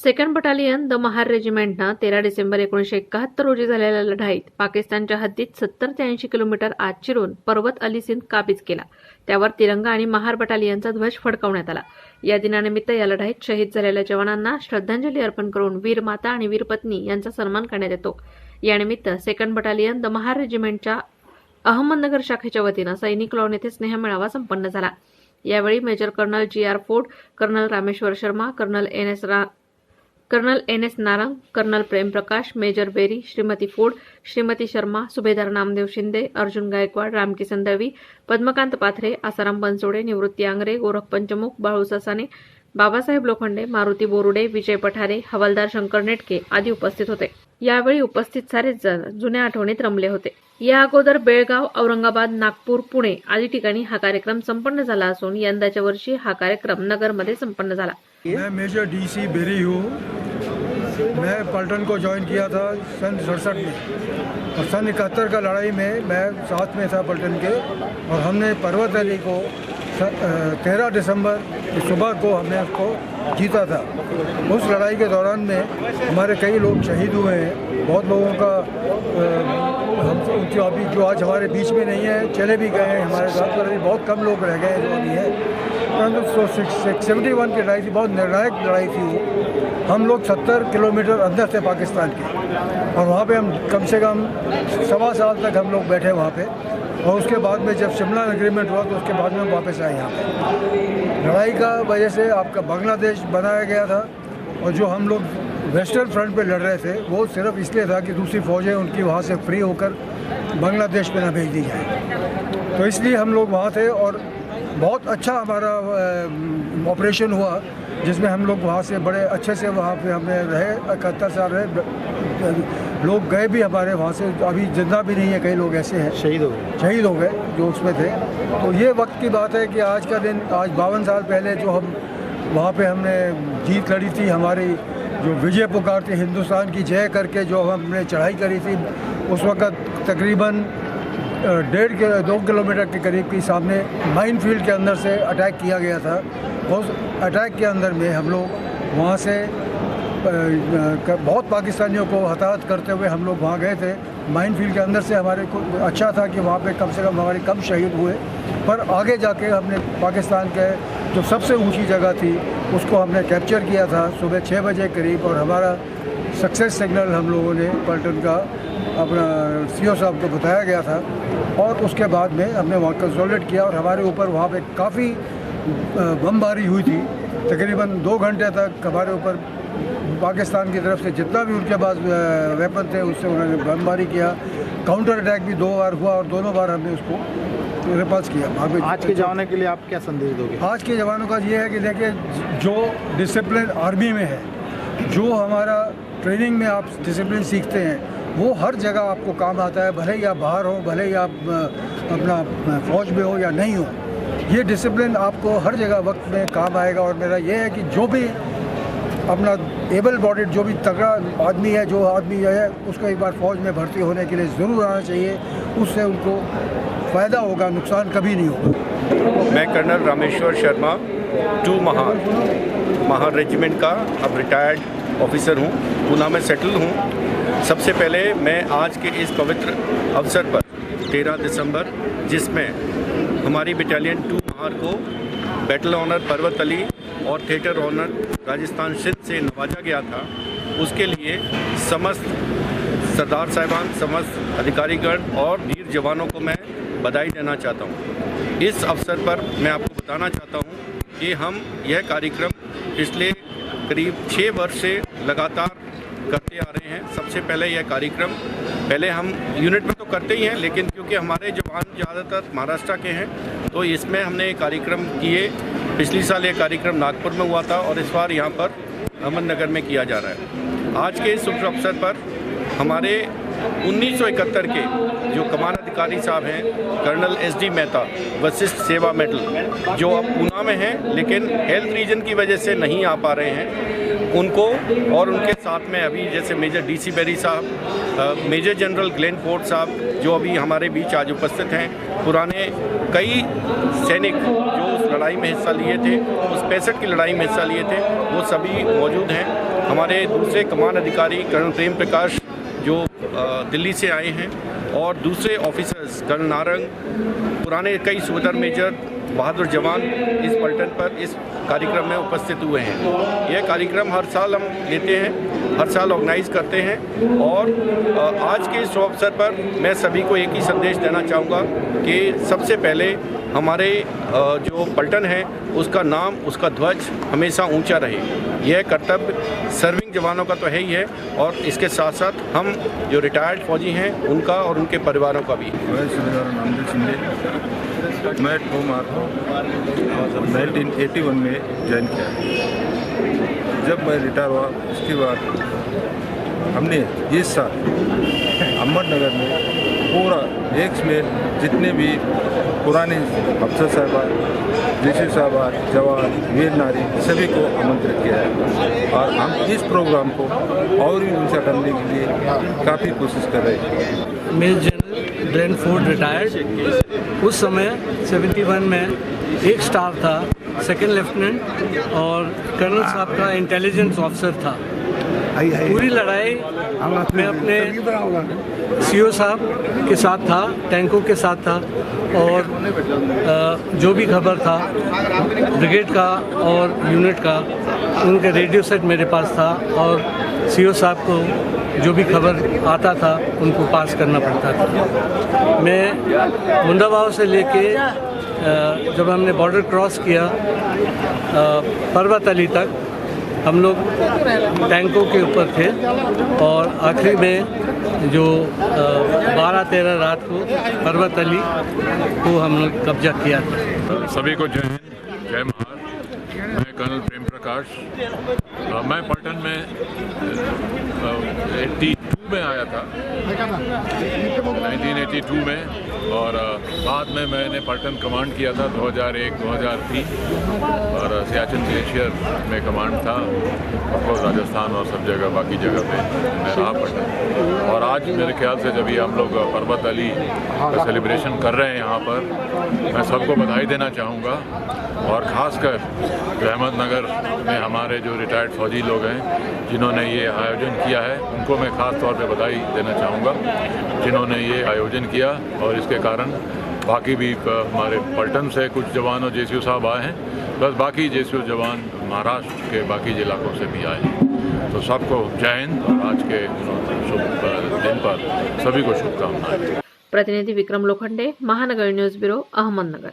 Second battalion the Mahar रेजिमेंटनं 13 डिसेंबर 1971 रोजी झालेल्या लढाईत पाकिस्तानच्या हद्दीत 70 ते 80 किलोमीटर आत शिरून पर्वत अली सिंध काबीज केला. त्यावर तिरंगा आणि महार बटालियनचा ध्वज फडकवण्यात आला. या दिनानिमित्त या लढाईत शहीद झालेल्या जवानांना श्रद्धांजली अर्पण करून वीर माता आणि वीर पत्नी यांचा सन्मान करण्यात येतो. यानिमित्त सेकंड बटालियन द महार रेजिमेंटच्या अहमदनगर शाखेच्या वतीनं सैनिक लॉन येथे स्नेहमेळावा संपन्न झाला. यावेळी major colonel G R. Ford, colonel Rameshwar Sharma, colonel N S. Narang, colonel Prem Prakash, major Berry, Shrimati Ford, Shrimati Sharma, Subedar Namdev Shinde, Arjun Gaikwad, Ramkisan Dalvi, Padmakant Pathare, Asaram Bansode, Nivrutti Angre, Gorakh पंचमुख, बाळू ससाने, बाबासाहेब लोखंडे, मारुती बोरुडे, विजय पठारे, हवालदार शंकर नेटके आदी उपस्थित होते. यावेळी उपस्थित सारेच जण जुन्या आठवणीत रमले होते. या अगोदर बेळगाव, औरंगाबाद, नागपूर, पुणे आदी ठिकाणी हा कार्यक्रम संपन्न झाला असून यंदाच्या वर्षी हा कार्यक्रम नगरमध्ये संपन्न झाला. मैं मेजर डी.सी. बेरी हूँ। मैं पलटन को ज्वाइन किया था सन 67 में और सन 71 का लड़ाई में मैं साथ में था पलटन के, और हमने पर्वत अली को 13 दिसंबर की सुबह को हमने उसको जीता था। उस लड़ाई के दौरान में हमारे कई लोग शहीद हुए हैं। बहुत लोगों का हम उनकी अभी जो आज हमारे बीच में नहीं है, चले भी गए हैं हमारे साथ, पर अभी बहुत कम लोग रह गए हैं जो अभी है। 71 की लड़ाई थी, बहुत निर्णायक लड़ाई थी वो। हम लोग 70 किलोमीटर अंदर थे पाकिस्तान के, और वहाँ पे हम कम से कम 1.25 साल तक हम लोग बैठे वहाँ पे, और उसके बाद में जब शिमला एग्रीमेंट हुआ तो उसके बाद में हम वापस आए यहाँ पे। लड़ाई का वजह से आपका बांग्लादेश बनाया गया था, और जो हम लोग वेस्टर्न फ्रंट पे लड़ रहे थे वो सिर्फ इसलिए था कि दूसरी फौजें उनकी वहाँ से फ्री होकर बांग्लादेश पे ना भेज दी जाए, तो इसलिए हम लोग वहाँ थे। और बहुत अच्छा हमारा ऑपरेशन हुआ, जिसमें हम लोग वहाँ से बड़े अच्छे से वहाँ पे हमने रहे, 71 साल रहे। लोग गए भी हमारे वहाँ से, अभी जिंदा भी नहीं है, कई लोग ऐसे हैं शहीद हो गए जो उसमें थे। तो ये वक्त की बात है कि आज का दिन, आज 52 साल पहले जो हम वहाँ पे हमने जीत लड़ी थी, हमारी जो विजय पुकार थी, हिंदुस्तान की जय करके जो हमने चढ़ाई करी थी, उस वक्त तकरीबन 2 किलोमीटर के करीब के सामने माइन फील्ड के अंदर से अटैक किया गया था। उस अटैक के अंदर में हम लोग वहाँ से बहुत पाकिस्तानियों को हताहत करते हुए हम लोग वहाँ गए थे। माइन फील्ड के अंदर से हमारे को अच्छा था कि वहाँ पे कम से कम हमारे कम शहीद हुए, पर आगे जाके हमने पाकिस्तान के जो सबसे ऊंची जगह थी उसको हमने कैप्चर किया था सुबह 6 बजे करीब, और हमारा सक्सेस सिग्नल हम लोगों ने पलटन का अपना सीओ साहब को बताया गया था, और उसके बाद में हमने वहाँ कंसोलिडेट किया, और हमारे ऊपर वहाँ पे काफ़ी बमबारी हुई थी। तकरीबन 2 घंटे तक हमारे ऊपर पाकिस्तान की तरफ से जितना भी उनके पास वेपन थे उससे उन्होंने बमबारी किया। काउंटर अटैक भी 2 बार हुआ, और दोनों बार हमने उसको रिपल्स किया। आज के जवानों के लिए आप क्या संदेश दोगे? आज के जवानों का ये है कि देखिए, जो डिसिप्लिन आर्मी में है, जो हमारा ट्रेनिंग में आप डिसिप्लिन सीखते हैं, वो हर जगह आपको काम आता है, भले ही आप बाहर हो, भले ही आप अपना फौज में हो या नहीं हो। ये डिसिप्लिन आपको हर जगह वक्त में काम आएगा। और मेरा ये है कि जो भी अपना एबल बॉडीड, जो भी तगड़ा आदमी है, जो आदमी है, उसको एक बार फौज में भर्ती होने के लिए ज़रूर आना चाहिए। उससे उनको फ़ायदा होगा, नुकसान कभी नहीं होगा। मैं कर्नल रामेश्वर शर्मा 2 महार रेजिमेंट का अब रिटायर्ड ऑफिसर हूँ, पूना में सेटल हूँ। सबसे पहले मैं आज के इस पवित्र अवसर पर 13 दिसंबर, जिसमें हमारी बटालियन 2 महार को बैटल ऑनर पर्वत अली और थिएटर ऑनर राजस्थान सिंध से नवाजा गया था, उसके लिए समस्त सरदार साहिबान, समस्त अधिकारीगण और वीर जवानों को मैं बधाई देना चाहता हूँ। इस अवसर पर मैं आपको बताना चाहता हूँ कि हम यह कार्यक्रम पिछले करीब 6 वर्ष से लगातार करते आ रहे हैं। सबसे पहले यह कार्यक्रम पहले हम यूनिट में तो करते ही हैं, लेकिन क्योंकि हमारे जवान ज़्यादातर महाराष्ट्र के हैं, तो इसमें हमने कार्यक्रम किए। पिछली साल ये कार्यक्रम नागपुर में हुआ था, और इस बार यहाँ पर अहमदनगर में किया जा रहा है। आज के इस शुभ अवसर पर हमारे 1971 के जो कमान अधिकारी साहब हैं, कर्नल एस.डी. मेहता, वशिष्ठ सेवा मेडल, जो अब पूना में हैं लेकिन हेल्थ रीजन की वजह से नहीं आ पा रहे हैं, उनको, और उनके साथ में अभी जैसे मेजर डी.सी. बेरी साहब, मेजर जनरल ग्लेन फोर्ड साहब, जो अभी हमारे बीच आज उपस्थित हैं, पुराने कई सैनिक जो उस लड़ाई में हिस्सा लिए थे, उस 65 की लड़ाई में हिस्सा लिए थे, वो सभी मौजूद हैं। हमारे दूसरे कमान अधिकारी कर्नल प्रेम प्रकाश जो दिल्ली से आए हैं, और दूसरे ऑफिसर्स कर्नल नारंग, पुराने कई सूबेदार मेजर, बहादुर जवान इस पलटन पर इस कार्यक्रम में उपस्थित हुए हैं। यह कार्यक्रम हर साल हम लेते हैं, हर साल ऑर्गेनाइज करते हैं, और आज के इस अवसर पर मैं सभी को एक ही संदेश देना चाहूँगा कि सबसे पहले हमारे जो पलटन है उसका नाम, उसका ध्वज हमेशा ऊंचा रहे। यह कर्तव्य सर्विंग जवानों का तो है ही है, और इसके साथ साथ हम जो रिटायर्ड फौजी हैं उनका और उनके परिवारों का भी। मैं सूबेदार नामदेव शिंदे, मैं 2 मार्च 1981 में ज्वाइन किया। जब मैं रिटायर हुआ उसके बाद हमने इस साल अहमदनगर में पूरा एक में जितने भी पुराने अफसर साहबान, डीसी साहबान, जवान, वीर नारी सभी को आमंत्रित किया है, और हम इस प्रोग्राम को और भी ऊंचा करने के लिए काफ़ी कोशिश कर रहे हैं। Major general Glenn Ford retired. उस समय 71 में 1 स्टार था, 2nd लेफ्टिनेंट, और कर्नल साहब का इंटेलिजेंस ऑफिसर था। पूरी लड़ाई में अपने सीओ साहब के साथ था, टैंकों के साथ था, और जो भी खबर था ब्रिगेड का और यूनिट का, उनका रेडियो सेट मेरे पास था, और सीओ साहब को जो भी खबर आता था उनको पास करना पड़ता था। मैं मुंडाबाव से लेके जब हमने बॉर्डर क्रॉस किया पर्वत अली तक, हम लोग टैंकों के ऊपर थे, और आखिरी में जो 12-13 रात को पर्वत अली को हम लोग कब्जा किया था। सभी को जय हिंद, जय महार। मैं कर्नल प्रेम प्रकाश। मैं पलटन में 82 में आया था, 1982 में, और बाद में मैंने पलटन कमांड किया था 2001-2003, और सियाचिन ग्लेशियर में कमांड था। ऑफकोर्स राजस्थान और सब जगह, बाकी जगह पे मैं रहा पलटन। और आज मेरे ख्याल से जब ये हम लोग पर्वत अली का सेलिब्रेशन कर रहे हैं यहाँ पर, मैं सबको बधाई देना चाहूँगा, और ख़ासकर अहमदनगर में हमारे जो रिटायर्ड फौजी लोग हैं जिन्होंने ये आयोजन किया है, उनको मैं ख़ास तौर पे बधाई देना चाहूँगा जिन्होंने ये आयोजन किया। और इसके कारण बाकी भी हमारे पलटन से कुछ जवान और जेसीओ साहब आए हैं, प्लस बाकी जेसीओ जवान महाराष्ट्र के बाकी इलाकों से भी आए हैं। तो सबको जय हिंद, और आज के शुभ दिन पर सभी को शुभकामनाएं। प्रतिनिधि विक्रम लोखंडे, महानगर न्यूज ब्यूरो, अहमदनगर।